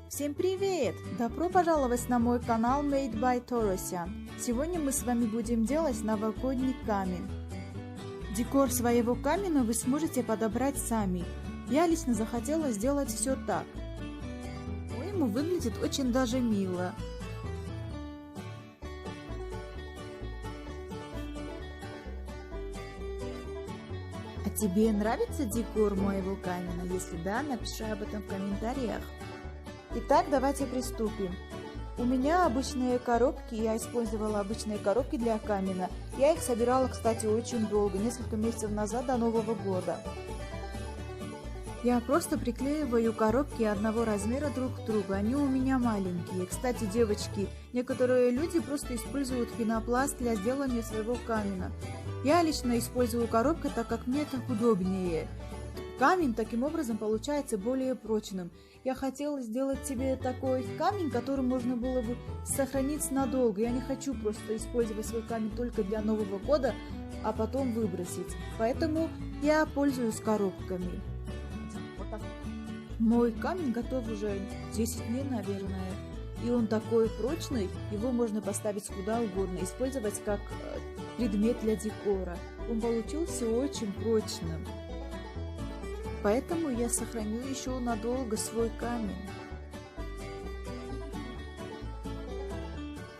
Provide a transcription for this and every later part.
Всем привет! Добро пожаловать на мой канал Made by Torosyan. Сегодня мы с вами будем делать новогодний камин. Декор своего камина вы сможете подобрать сами. Я лично захотела сделать все так. По-моему, выглядит очень даже мило. А тебе нравится декор моего камина? Если да, напиши об этом в комментариях. Итак, давайте приступим. У меня обычные коробки, я использовала обычные коробки для камина. Я их собирала, кстати, очень долго, несколько месяцев назад, до Нового года. Я просто приклеиваю коробки одного размера друг к другу, они у меня маленькие. Кстати, девочки, некоторые люди просто используют пенопласт для сделания своего камина. Я лично использую коробки, так как мне так удобнее. Камень таким образом получается более прочным. Я хотела сделать себе такой камень, который можно было бы сохранить надолго. Я не хочу просто использовать свой камень только для Нового года, а потом выбросить. Поэтому я пользуюсь коробками. Мой камень готов уже 10 дней, наверное. И он такой прочный, его можно поставить куда угодно, использовать как предмет для декора. Он получился очень прочным. Поэтому я сохраню еще надолго свой камень.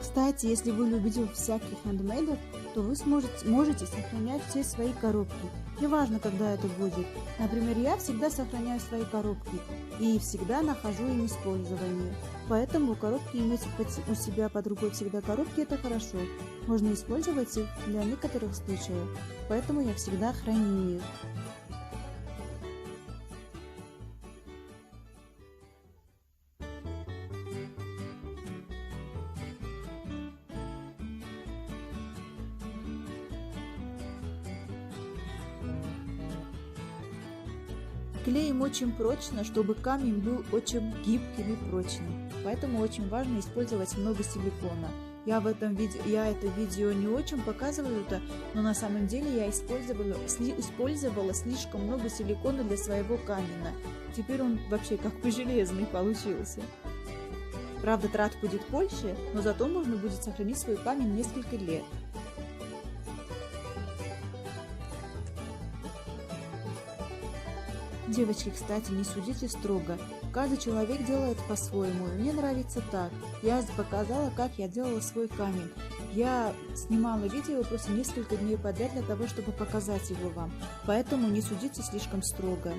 Кстати, если вы любите всяких хендмейдов, то вы можете сохранять все свои коробки. Неважно, когда это будет. Например, я всегда сохраняю свои коробки и всегда нахожу им использование. Поэтому коробки иметь у себя под рукой всегда коробки — это хорошо. Можно использовать их для некоторых случаев. Поэтому я всегда храню их. Клеим очень прочно, чтобы камень был очень гибким и прочным. Поэтому очень важно использовать много силикона. Я это видео не очень показываю-то, но на самом деле я использовала слишком много силикона для своего камня. Теперь он вообще как бы железный получился. Правда, трат будет больше, но зато можно будет сохранить свой камень несколько лет. Девочки, кстати, не судите строго. Каждый человек делает по-своему, и мне нравится так. Я показала, как я делала свой камень. Я снимала видео просто несколько дней подряд для того, чтобы показать его вам. Поэтому не судите слишком строго.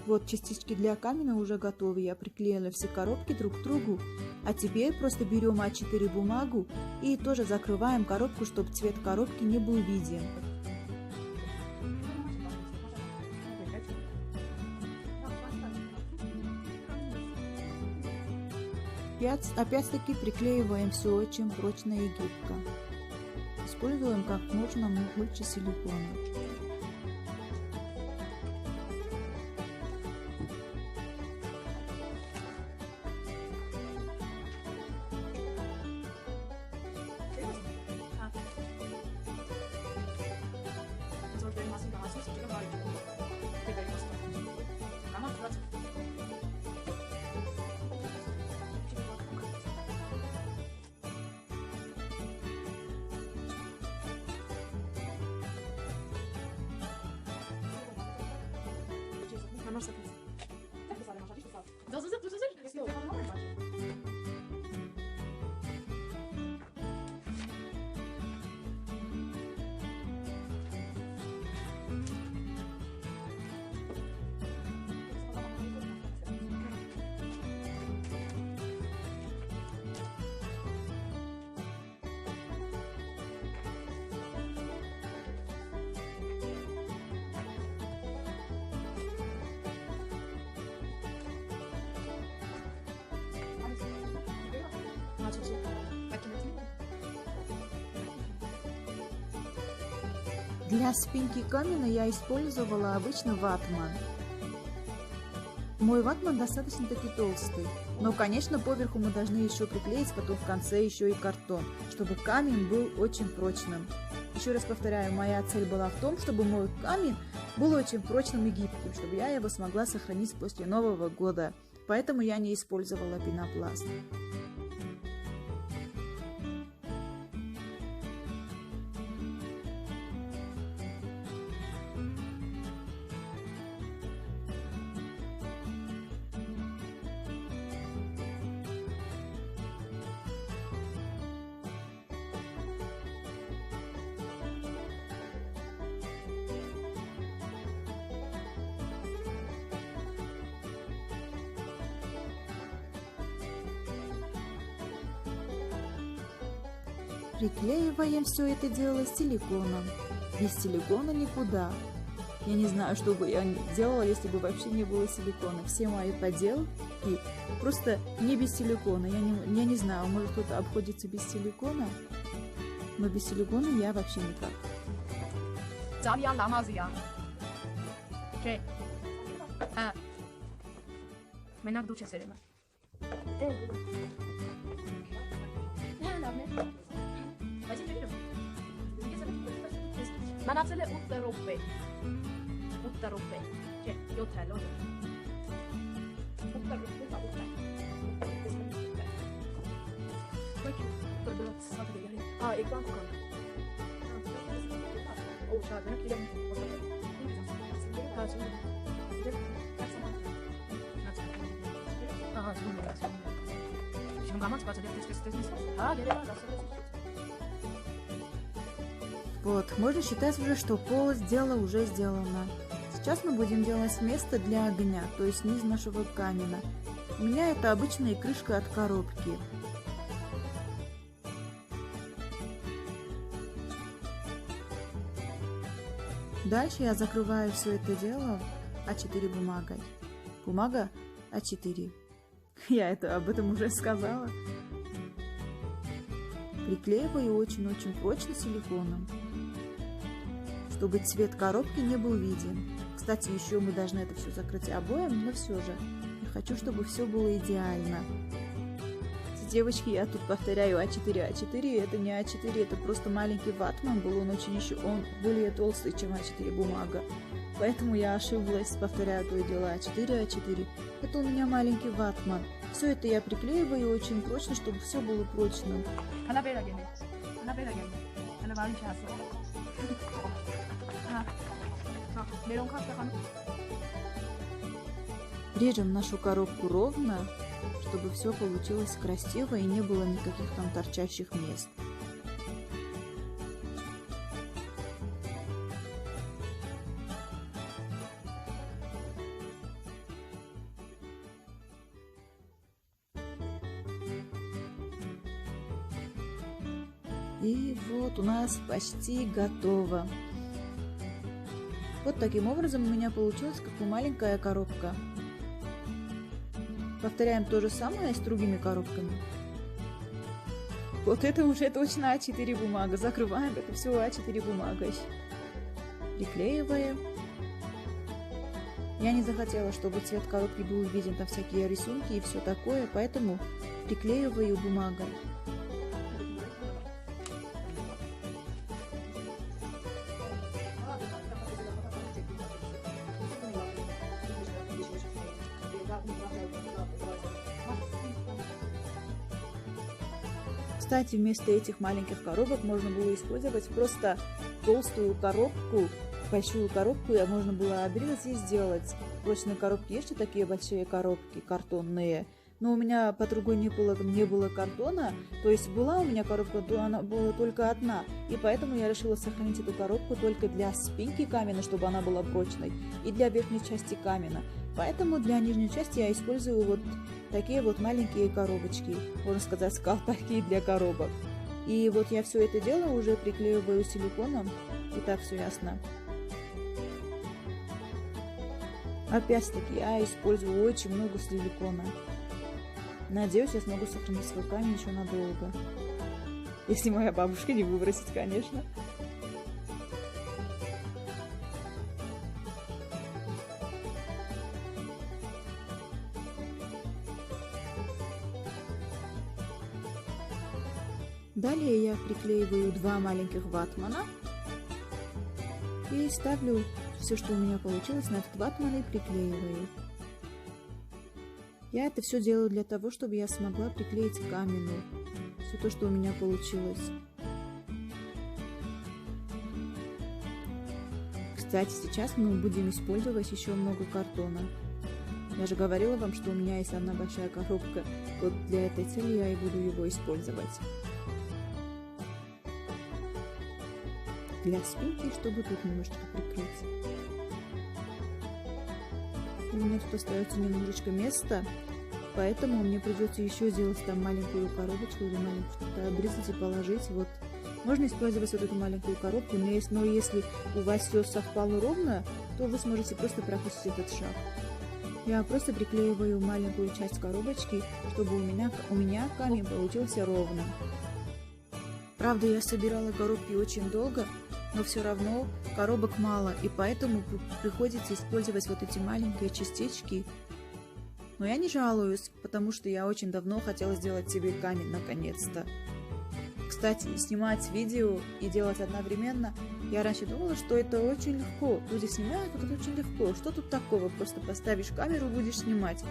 Вот частички для камня уже готовы. Я приклеила все коробки друг к другу. А теперь просто берем А4 бумагу и тоже закрываем коробку, чтобы цвет коробки не был виден. Опять-таки приклеиваем все очень прочно и гибко. Используем как можно больше силикона. Для спинки камня я использовала обычно ватман. Мой ватман достаточно-таки толстый, но, конечно, поверху мы должны еще приклеить потом в конце еще и картон, чтобы камень был очень прочным. Еще раз повторяю, моя цель была в том, чтобы мой камень был очень прочным и гибким, чтобы я его смогла сохранить после Нового года. поэтому я не использовала пенопласт. Приклеиваем все это дело силиконом. Без силикона никуда. Я не знаю, что бы я делала, если бы вообще не было силикона. Все мои поделки просто не без силикона. Я не знаю, может кто-то обходится без силикона, но без силикона я вообще никак. Zavian Lamazia. Che? Menak duce serena. Manatele Uttaroppe. Uttaroppe. Che? Io te lo do. Uttaroppe fa Uttaroppe. Poi che? Per bello stato di gare. Ah, e quanto conta? Oh, ciao, non è che Вот, можно считать уже, что полость дела уже сделано. Сейчас мы будем делать место для огня, то есть низ нашего камина. У меня это обычная крышка от коробки. Дальше я закрываю все это дело А4 бумагой. Бумага А4. Я об этом уже сказала. Приклеиваю очень-очень прочно силиконом, чтобы цвет коробки не был виден. Кстати, еще мы должны это все закрыть обоем, но все же я хочу, чтобы все было идеально. Девочки, я тут повторяю А4. А4 это не А4, это просто маленький ватман был, он более толстый, чем А4 бумага. Поэтому я ошиблась, повторяю то и дело А4, А4. Это у меня маленький ватман. Все это я приклеиваю очень прочно, чтобы все было прочным. Режем нашу коробку ровно, чтобы все получилось красиво и не было никаких там торчащих мест. И вот у нас почти готово. Вот таким образом у меня получилась как бы маленькая коробка. Повторяем то же самое с другими коробками. Вот это уже точно А4 бумага. Закрываем это все А4 бумагой. Приклеиваем. Я не захотела, чтобы цвет коробки был виден, там всякие рисунки и все такое, поэтому приклеиваю бумагой. Кстати, вместо этих маленьких коробок можно было использовать просто толстую коробку, большую коробку, и можно было обрезать и сделать. Прочные коробки есть, что такие большие коробки картонные, но у меня по другой не было картона, то есть была у меня коробка, то она была только одна, и поэтому я решила сохранить эту коробку только для спинки камня, чтобы она была прочной, и для верхней части камня. Поэтому для нижней части я использую вот такие вот маленькие коробочки, можно сказать, колпаки для коробок. И вот я все это дело уже приклеиваю силиконом, и так все ясно. Опять-таки я использую очень много силикона. Надеюсь, я смогу сохранить свой камень еще надолго. Если моя бабушка не выбросит, конечно. Далее я приклеиваю два маленьких ватмана и ставлю все, что у меня получилось, на этот ватман и приклеиваю. Я это все делаю для того, чтобы я смогла приклеить к камину все то, что у меня получилось. Кстати, сейчас мы будем использовать еще много картона. Я же говорила вам, что у меня есть одна большая коробка. Вот для этой цели я и буду его использовать. Для спинки, чтобы тут немножечко прикрыть. У меня тут остается немножечко места, поэтому мне придется еще сделать там маленькую коробочку или маленькую что-то обрезать и положить. Вот. Можно использовать вот эту маленькую коробку, но если у вас все совпало ровно, то вы сможете просто пропустить этот шаг. Я просто приклеиваю маленькую часть коробочки, чтобы у меня камень получился ровным. Правда, я собирала коробки очень долго, но все равно коробок мало, и поэтому приходится использовать вот эти маленькие частички. Но я не жалуюсь, потому что я очень давно хотела сделать себе камень наконец-то. Кстати, снимать видео и делать одновременно, я раньше думала, что это очень легко. Люди снимают, это очень легко. Что тут такого? Просто поставишь камеру, будешь снимать.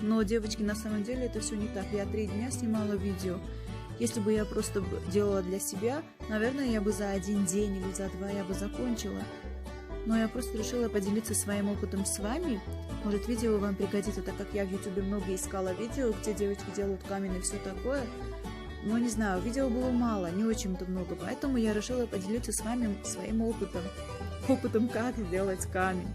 Но, девочки, на самом деле это все не так. Я 3 дня снимала видео. Если бы я просто делала для себя, наверное, я бы за 1 день или за 2 я бы закончила. Но я просто решила поделиться своим опытом с вами. Может, видео вам пригодится, так как я в YouTube много искала видео, где девочки делают камень и все такое. Но не знаю, видео было мало, не очень-то много, поэтому я решила поделиться с вами своим опытом. Опытом, как сделать камень.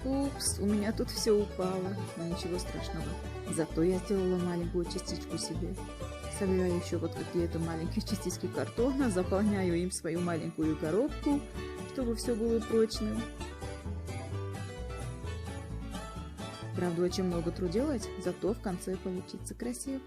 Упс, у меня тут все упало, но ничего страшного. Зато я сделала маленькую частичку себе. Собираю еще вот какие-то маленькие частички картона, заполняю им свою маленькую коробку, чтобы все было прочным. Правда, очень много трудилась, зато в конце получится красиво.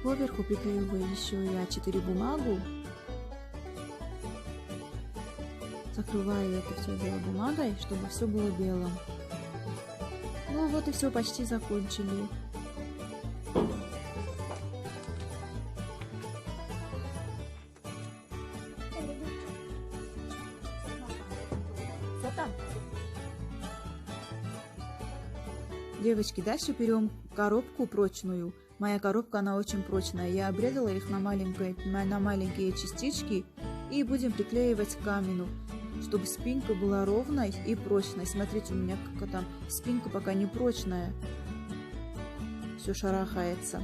Поверху приклеиваю еще и А4 бумагу. Закрываю это все дело бумагой, чтобы все было белым. Ну вот и все, почти закончили. Девочки, дальше берем коробку прочную. Моя коробка, она очень прочная. Я обрезала их на маленькие частички и будем приклеивать к камню, чтобы спинка была ровной и прочной. Смотрите, у меня как там спинка пока не прочная. Все шарахается.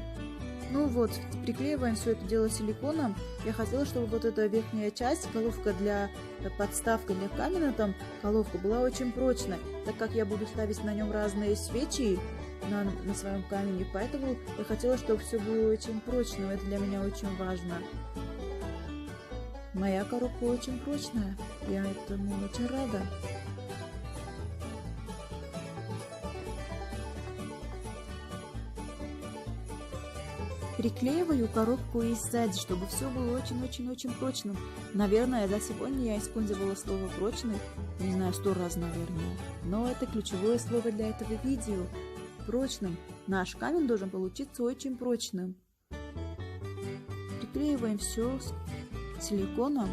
Ну вот, приклеиваем все это дело силиконом. Я хотела, чтобы вот эта верхняя часть, головка подставка для камня, там головка была очень прочной, так как я буду ставить на нем разные свечи на своем камне, поэтому я хотела, чтобы все было очень прочным. Это для меня очень важно. Моя коробка очень прочная, я этому очень рада. Приклеиваю коробку и сзади, чтобы все было очень-очень-очень прочным. Наверное, за сегодня я использовала слово «прочный», не знаю, 100 раз, наверное. Но это ключевое слово для этого видео. Прочным. наш камень должен получиться очень прочным. Приклеиваем все силиконом.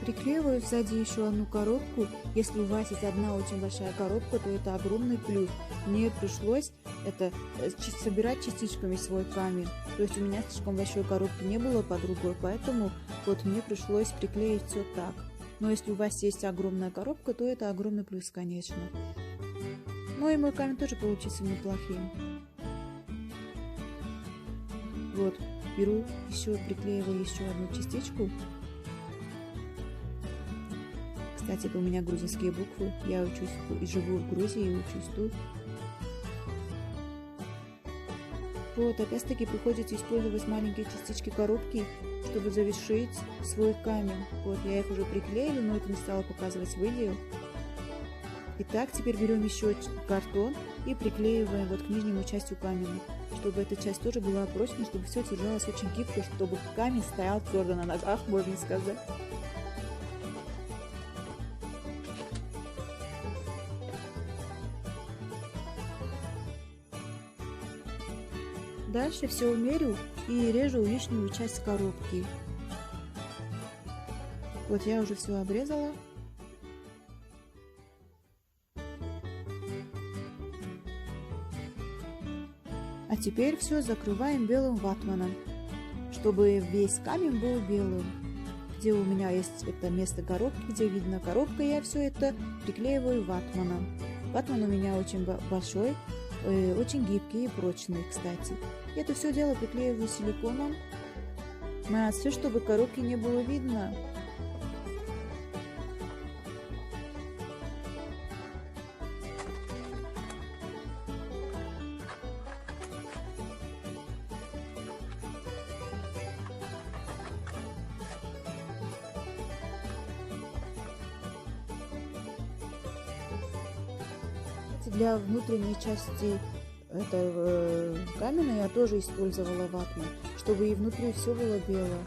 Приклеиваю сзади еще одну коробку. Если у вас есть одна очень большая коробка, то это огромный плюс. Мне пришлось собирать частичками свой камень. То есть у меня слишком большой коробки не было под рукой, поэтому вот мне пришлось приклеить все так. Но если у вас есть огромная коробка, то это огромный плюс, конечно. Ну и мой камень тоже получился неплохим. Вот, беру еще, приклеиваю еще одну частичку. Кстати, это у меня грузинские буквы. Я учусь и живу в Грузии, и учусь тут. Вот, опять-таки приходится использовать маленькие частички коробки, чтобы завершить свой камень. Вот, я их уже приклеила, но это не стала показывать в видео. Итак, теперь берем еще картон и приклеиваем вот к нижнему частью камня, чтобы эта часть тоже была прочной, чтобы все держалось очень гибко, чтобы камень стоял твердо на ногах, можно сказать. Дальше все умерю и режу лишнюю часть коробки. Вот я уже все обрезала. А теперь все закрываем белым ватманом, чтобы весь камень был белым. Где у меня есть это место коробки, где видно коробка, я все это приклеиваю ватманом. Ватман у меня очень большой, очень гибкий и прочный, кстати. Это все дело приклеиваю силиконом. Молодцы, чтобы коробки не было видно. Для внутренней части этого камня я тоже использовала ватман, чтобы и внутри все было белое.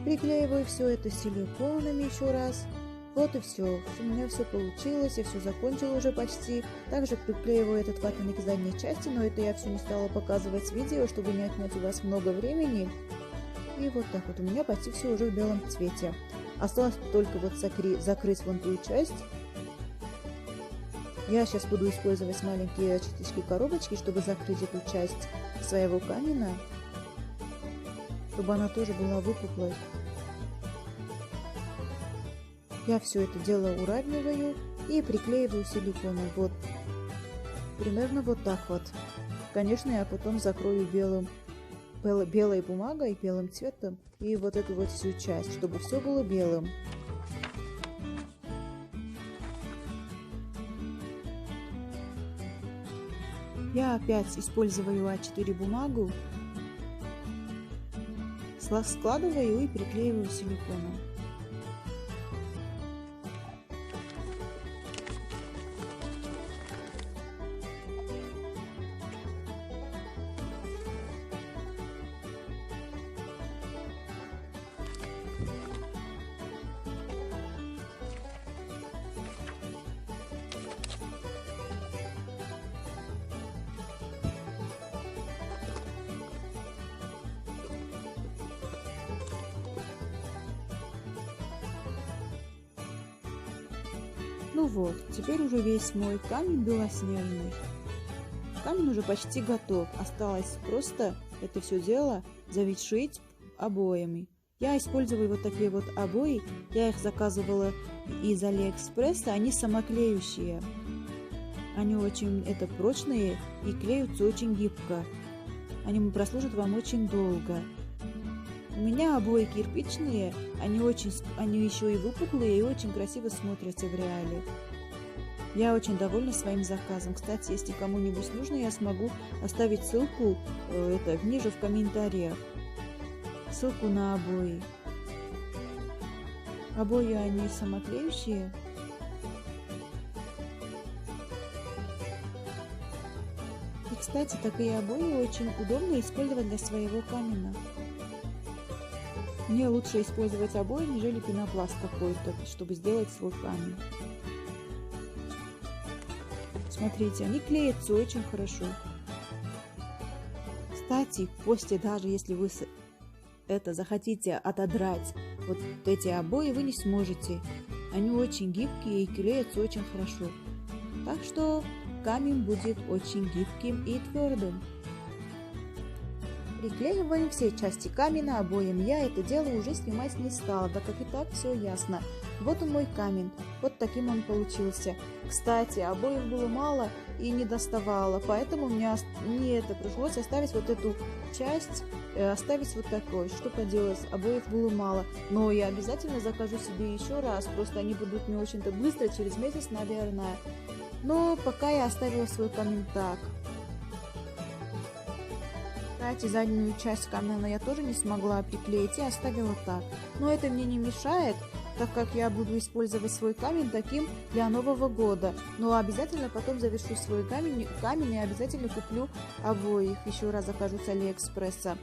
Приклеиваю все это силиконом еще раз. Вот и все. У меня все получилось, я все закончила уже почти. Также приклеиваю этот ватман к задней части, но это я все не стала показывать в видео, чтобы не отнять у вас много времени. И вот так вот у меня почти все уже в белом цвете. Осталось только вот закрыть вон ту часть. Я сейчас буду использовать маленькие частички коробочки, чтобы закрыть эту часть своего камня, чтобы она тоже была выпуклой. Я все это дело уравниваю и приклеиваю силиконом. Вот. Примерно вот так вот. Конечно, я потом закрою белой бумагой, белым цветом и вот эту вот всю часть, чтобы все было белым. Я опять использую А4 бумагу, складываю и приклеиваю силиконом. Ну вот, теперь уже весь мой камень белоснежный. Камень уже почти готов. Осталось просто это все дело завершить обоями. Я использую вот такие вот обои. Я их заказывала из Алиэкспресса. Они самоклеющие. Они очень прочные и клеются очень гибко. Они прослужат вам очень долго. У меня обои кирпичные. Они еще и выпуклые и очень красиво смотрятся в реале. Я очень довольна своим заказом. Кстати, если кому-нибудь нужно, я смогу оставить ссылку ниже в комментариях. Ссылку на обои. Обои они самоклеющие. И, кстати, такие обои очень удобно использовать для своего камина. Мне лучше использовать обои, нежели пенопласт какой-то, чтобы сделать свой камень. Смотрите, они клеятся очень хорошо. Кстати, после, даже если вы захотите отодрать вот эти обои, вы не сможете. Они очень гибкие и клеятся очень хорошо. Так что камень будет очень гибким и твердым. Приклеиваем все части камня обоям. Я это дело уже снимать не стала, так как и так все ясно. Вот он мой камень. Вот таким он получился. Кстати, обоев было мало и не доставало, поэтому мне пришлось оставить вот эту часть, оставить вот такой. Что поделать, обоев было мало. Но я обязательно закажу себе еще раз, просто они будут не очень-то быстро, через месяц, наверное. Но пока я оставила свой камень так. Кстати, заднюю часть камня я тоже не смогла приклеить и оставила так. Но это мне не мешает, так как я буду использовать свой камень таким для Нового года. Но обязательно потом завершу свой камень и обязательно куплю обоих. Еще раз закажу с Алиэкспресса.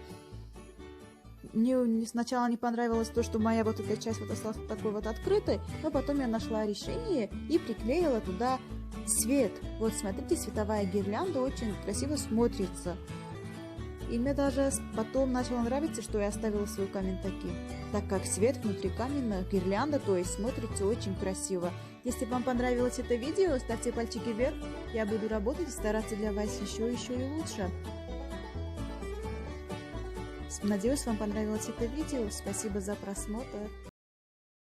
Мне сначала не понравилось то, что моя вот эта часть осталась такой вот открытой, но потом я нашла решение и приклеила туда свет. Вот смотрите, световая гирлянда очень красиво смотрится. И мне даже потом начало нравиться, что я оставила свой камень таким, так как свет внутри камня, гирлянда, то есть смотрится очень красиво. Если вам понравилось это видео, ставьте пальчики вверх, я буду работать и стараться для вас еще и лучше. Надеюсь, вам понравилось это видео, спасибо за просмотр.